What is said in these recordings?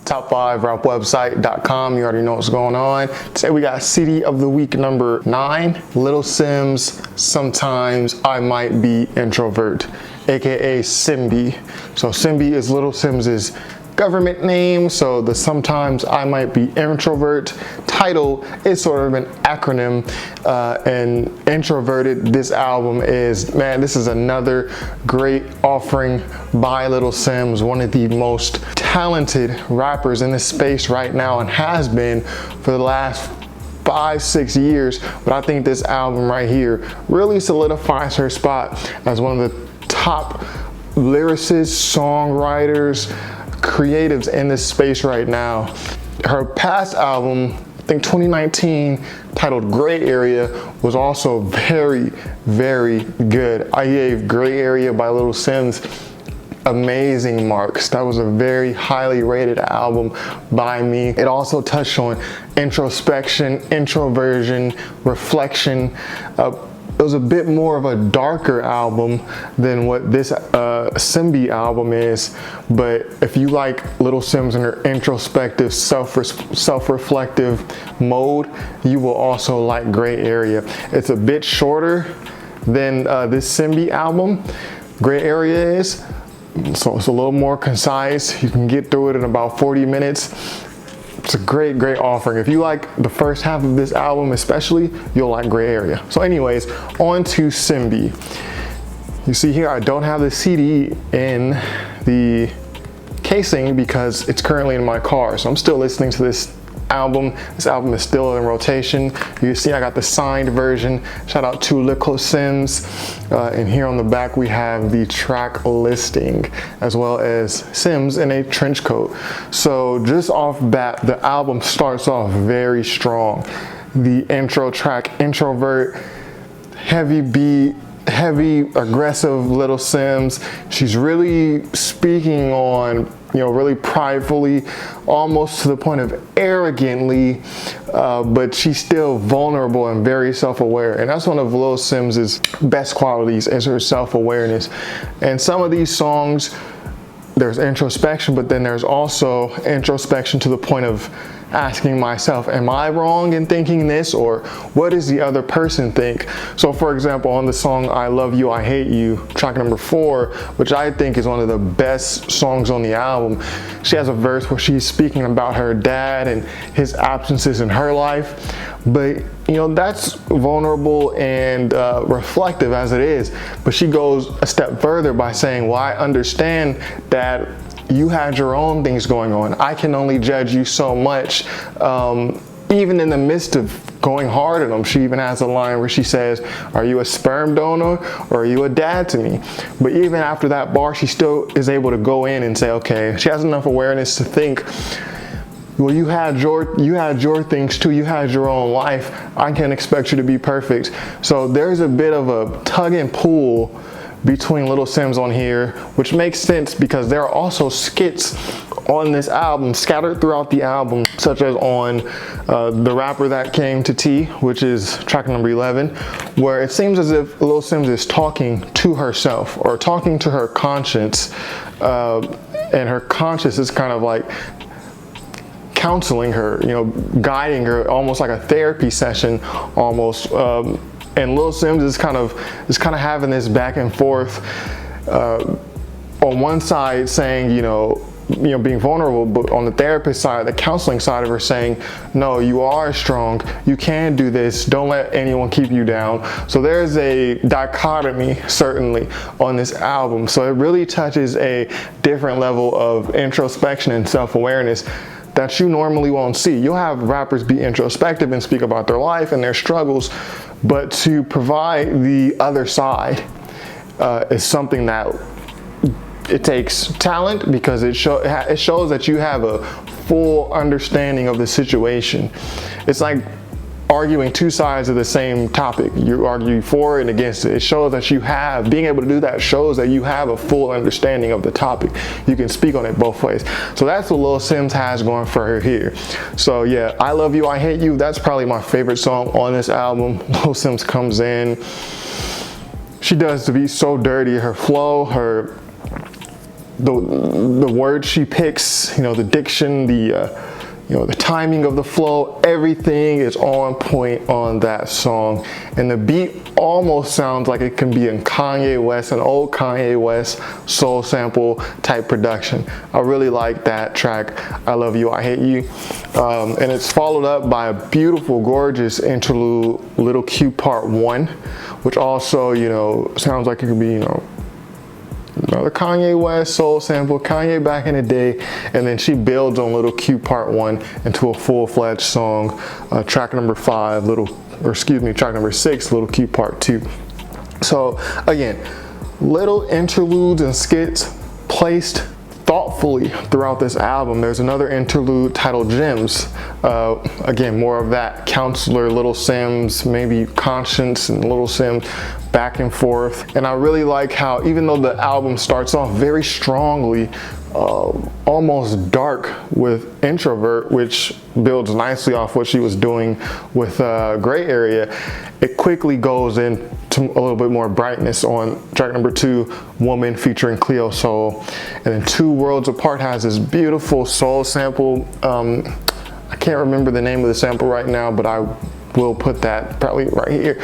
top5rapwebsite.com. You already know what's going on. Today we got CD of the week number 9, Little Simz, Sometimes I Might Be Introvert, aka SIMBI. So SIMBI is Little Simz's government name, so the Sometimes I Might Be Introvert title is sort of an acronym, and Introverted, this album is, man, this is another great offering by Little Simz, one of the most talented rappers in this space right now and has been for the last 5-6 years. But I think this album right here really solidifies her spot as one of the top lyricists, songwriters, creatives in this space right now. Her past album, I think 2019, titled Gray Area, was also very, very good. I gave Gray Area by Little Simz amazing marks. That was a very highly rated album by me. It also touched on introspection, introversion, reflection. It was a bit more of a darker album than what this SIMBI album is, but if you like Little Simz in her introspective, self-reflective mode, you will also like Gray Area. It's a bit shorter than this SIMBI album, Gray Area is, so it's a little more concise. You can get through it in about 40 minutes. It's a great, great offering. If you like the first half of this album especially, you'll like Gray Area. So anyways, on to SIMBI. You see here, I don't have the CD in the casing because it's currently in my car. So I'm still listening to this album. This album is still in rotation. You see I got the signed version. Shout out to Little Simz. And here on the back we have the track listing as well as Simz in a trench coat. So just off bat, the album starts off very strong. The intro track, Introvert, heavy beat, heavy aggressive Little Simz. She's really speaking on, really pridefully, almost to the point of arrogantly, but she's still vulnerable and very self-aware. And that's one of Lil Simz's best qualities, is her self-awareness. And some of these songs, there's introspection, but then there's also introspection to the point of asking myself, am I wrong in thinking this, or what does the other person think? So for example, on the song I Love You, I Hate You, track number 4, which I think is one of the best songs on the album, she has a verse where she's speaking about her dad and his absences in her life. But that's vulnerable and reflective as it is, but she goes a step further by saying, well, I understand that you had your own things going on. I can only judge you so much. Even in the midst of going hard at them, she even has a line where she says, are you a sperm donor or are you a dad to me? But even after that bar, she still is able to go in and say, okay, she has enough awareness to think, well, you had your things too, you had your own life. I can't expect you to be perfect. So there's a bit of a tug and pull between Little Simz on here, which makes sense because there are also skits on this album scattered throughout the album, such as on The Rapper That Came to Tea, which is track number 11, where it seems as if Little Simz is talking to herself or talking to her conscience, and her conscience is kind of like counseling her, guiding her, almost like a therapy session almost. And Lil Simz is kind of having this back and forth. On one side saying, being vulnerable, but on the therapist side, the counseling side of her saying, no, you are strong, you can do this, don't let anyone keep you down. So there's a dichotomy certainly on this album. So it really touches a different level of introspection and self-awareness that you normally won't see. You'll have rappers be introspective and speak about their life and their struggles, but to provide the other side is something that it takes talent, because it shows that you have a full understanding of the situation. It's like arguing two sides of the same topic. You argue for and against it. It shows that being able to do that shows that you have a full understanding of the topic. You can speak on it both ways. So that's what Lil Simz has going for her here. So yeah, I Love You, I Hate You, that's probably my favorite song on this album. Lil Simz comes in. She does the beat so dirty. Her flow, her the words she picks, the diction, the timing of the flow, everything is on point on that song. And the beat almost sounds like it can be in Kanye West, an old Kanye West soul sample type production. I really like that track, I Love You, I Hate You. And it's followed up by a beautiful, gorgeous interlude, Little Q Part 1, which also, sounds like it could be, another Kanye West soul sample, Kanye back in the day, and then she builds on Little Q Part 1 into a full-fledged song. Track number 5, track number 6, Little Q Part 2. So again, little interludes and skits placed thoughtfully throughout this album. There's another interlude titled Gems. Again, more of that Counselor, Little Simz, maybe Conscience and Little Simz, back and forth. And I really like how, even though the album starts off very strongly, almost dark with Introvert, which builds nicely off what she was doing with Gray Area, it quickly goes into a little bit more brightness on track number 2, Woman, featuring CLEO Soul. And then Two Worlds Apart has this beautiful soul sample. I can't remember the name of the sample right now, but I will put that probably right here.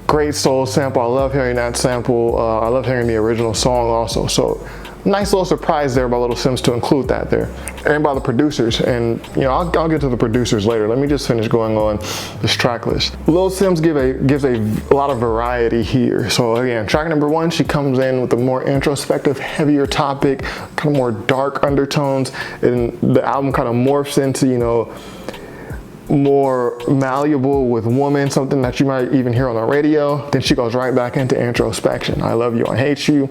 Great soul sample. I love hearing that sample. I love hearing the original song also. So nice little surprise there by Little Simz to include that there. And by the producers. And I'll get to the producers later. Let me just finish going on this track list. Little Simz gives a lot of variety here. So again, track number 1, she comes in with a more introspective, heavier topic, kind of more dark undertones, and the album kind of morphs into, more malleable with Woman, something that you might even hear on the radio. Then she goes right back into introspection. I Love You, I Hate You.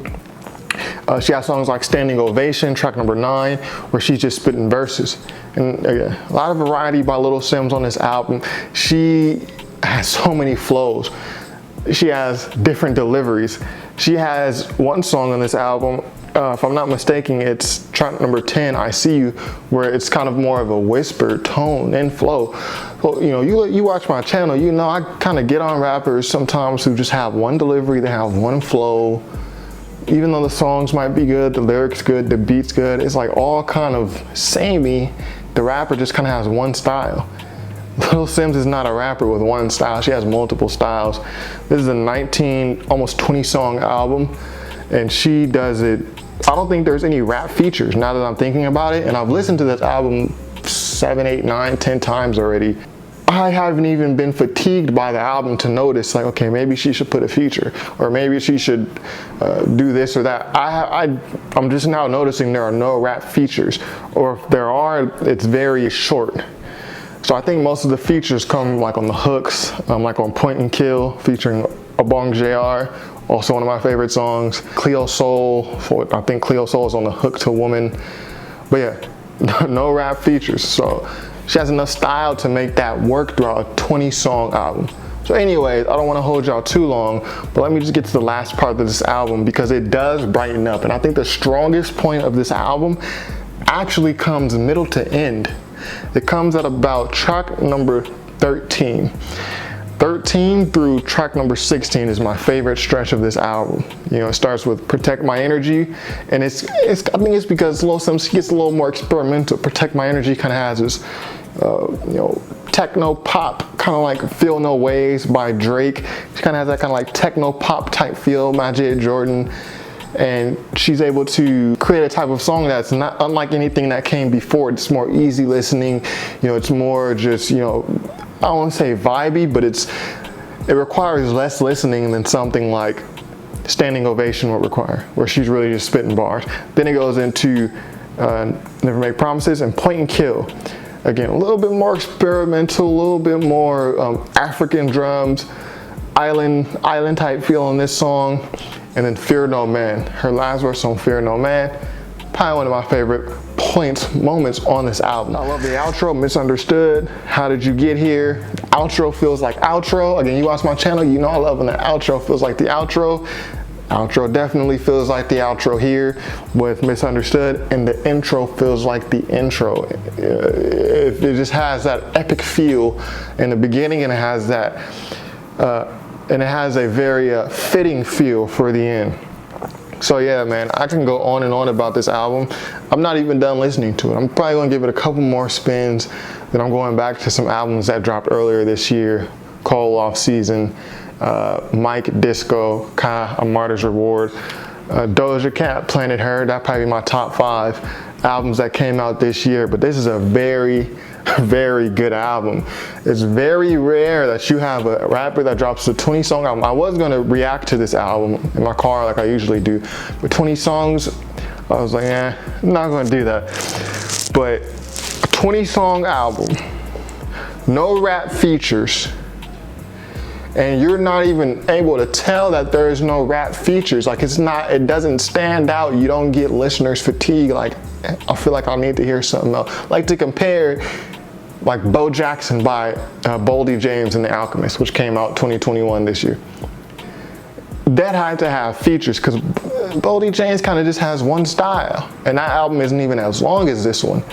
She has songs like Standing Ovation, track number 9, where she's just spitting verses. And again, a lot of variety by Little Simz on this album. She has so many flows. She has different deliveries. She has one song on this album, if I'm not mistaken, it's track number 10, I See You, where it's kind of more of a whispered tone and flow. So, you watch my channel, I kind of get on rappers sometimes who just have one delivery, they have one flow. Even though the songs might be good, the lyrics good, the beats good, it's like all kind of samey. The rapper just kind of has one style. Little Simz is not a rapper with one style. She has multiple styles. This is a almost 20 song album, and she does it. I don't think there's any rap features now that I'm thinking about it, and I've listened to this album 7, 8, 9, 10 times already. I haven't even been fatigued by the album to notice, like, okay, maybe she should put a feature, or maybe she should do this or that. I'm just now noticing there are no rap features, or if there are, it's very short. So I think most of the features come like on the hooks, like on Point and Kill featuring Abong JR, also one of my favorite songs. CLEO Soul, so I think CLEO Soul is on the hook to Woman. But yeah, no rap features. So she has enough style to make that work throughout a 20 song album. So anyways, I don't want to hold y'all too long, but let me just get to the last part of this album because it does brighten up. And I think the strongest point of this album actually comes middle to end. It comes at about track number 13. 13 through track number 16 is my favorite stretch of this album. It starts with Protect My Energy, and I think it's because Little Simz gets a little more experimental. Protect My Energy kind of has this, techno pop, kind of like Feel No Ways by Drake. She kind of has that kind of like techno pop type feel, Majid Jordan. And she's able to create a type of song that's not unlike anything that came before. It's more easy listening, it's more just, I don't want to say vibey, but it requires less listening than something like Standing Ovation would require, where she's really just spitting bars. Then it goes into Never Make Promises and Point and Kill. Again, a little bit more experimental, a little bit more African drums, island type feel on this song. And then Fear No Man, her last verse on Fear No Man, probably one of my favorite moments on this album. I love the outro, Misunderstood, How Did You Get Here? Outro feels like outro. Again, you watch my channel, I love when the outro feels like the outro. Outro definitely feels like the outro here with Misunderstood, and the intro feels like the intro. It just has that epic feel in the beginning, and it has that and it has a very fitting feel for the end. So yeah, man, I can go on and on about this album. I'm not even done listening to it. I'm probably gonna give it a couple more spins. Then I'm going back to some albums that dropped earlier this year. Cold Off Season, Mike Disco, Kai, A Martyr's Reward, Doja Cat, Planet Her. That'd probably be my top 5 albums that came out this year. But this is a very, very good album. It's very rare that you have a rapper that drops a 20-song album. I was gonna react to this album in my car like I usually do, but 20 songs, I was like, I'm not gonna do that. But a 20-song album, no rap features, and you're not even able to tell that there is no rap features. Like it doesn't stand out. You don't get listeners fatigue. Like I feel like I need to hear something else. Like to compare, like Bo Jackson by Boldy James and the Alchemist, which came out 2021 this year. That had to have features because Boldy James kind of just has one style, and that album isn't even as long as this one.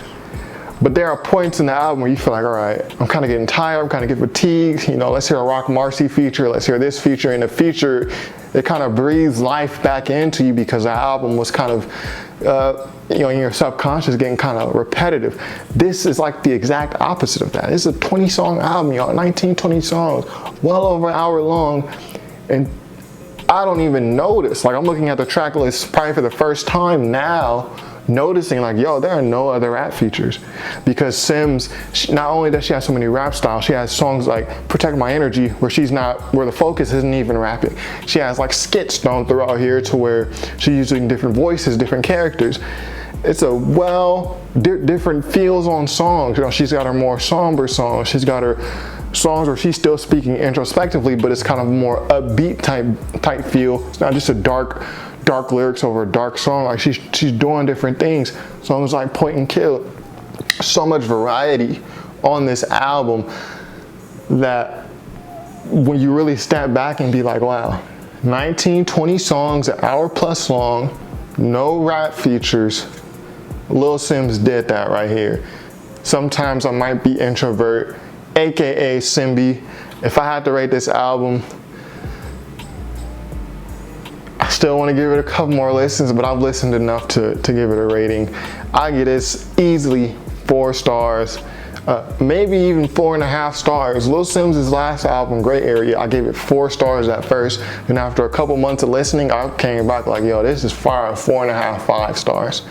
But there are points in the album where you feel like, all right, I'm kind of getting tired, I'm kind of getting fatigued, you know, let's hear a Rock Marcy feature, let's hear this feature, and the feature, it kind of breathes life back into you because the album was kind of, you know, in your subconscious getting kind of repetitive. This is like the exact opposite of that. This is a 20-song album, y'all, 19, 20 songs, well over an hour long, and I don't even notice. Like I'm looking at the track list probably for the first time now, noticing like, yo, there are no other rap features, because Simz, not only does she have so many rap styles, she has songs like Protect My Energy where the focus isn't even rapping. She has like skits thrown throughout here to where she's using different voices, different characters. It's a different feels on songs. You know, she's got her more somber songs, she's got her songs where she's still speaking introspectively, but it's kind of more upbeat type feel. It's not just a dark lyrics over a dark song. Like she's doing different things. Songs like Point and Kill. So much variety on this album that when you really step back and be like, wow, 19, 20 songs, an hour plus long, no rap features. Lil Simz did that right here. Sometimes I Might Be Introvert, aka SIMBI. If I had to rate this album, I still want to give it a couple more listens, but I've listened enough to give it a rating. I give this easily 4 stars, maybe even 4.5 stars. Lil Simz' last album, Gray Area, I gave it 4 stars at first, and after a couple months of listening, I came back like, yo, this is fire, 4.5, 5 stars.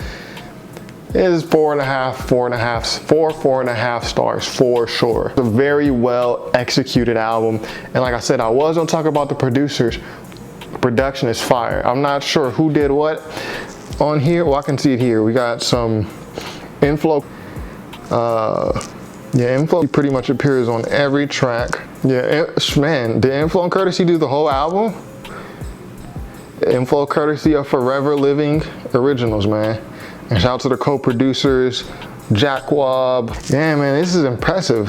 It is 4.5 stars for sure. It's a very well executed album, and like I said, I was gonna talk about the producers. Production is fire. I'm not sure who did what on here. Well, I can see it here. We got some inflow. Yeah, inflow pretty much appears on every track. Yeah, man, did Inflow and Courtesy do the whole album? Inflow Courtesy of Forever Living Originals, man. And shout out to the co-producers, Jack Wob. Yeah, man, this is impressive.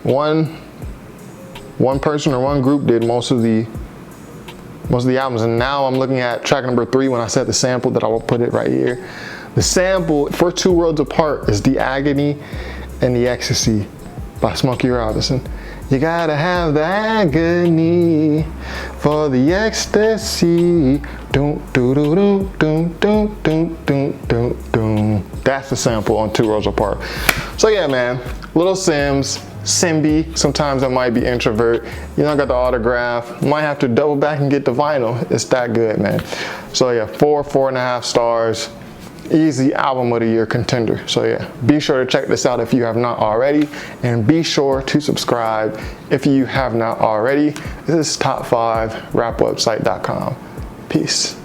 One person or one group did most of the albums, and now I'm looking at track number 3 when I said the sample that I will put it right here. The sample for 2 Worlds Apart is the Agony and the Ecstasy by SMOKEE Robinson. You gotta have the agony for the ecstasy. Doom, doo, doo, doo, doom, doom, doom, doom, doom, doom. That's the sample on 2 Worlds Apart. So yeah, man, Little Simz, SIMBI, sometimes I might be Introvert. You know, I got the autograph. Might have to double back and get the vinyl. It's that good, man. So yeah, 4.5 stars. Easy album of the year contender. So yeah, be sure to check this out if you have not already, and be sure to subscribe if you have not already. This is top5rapwebsite.com. Peace.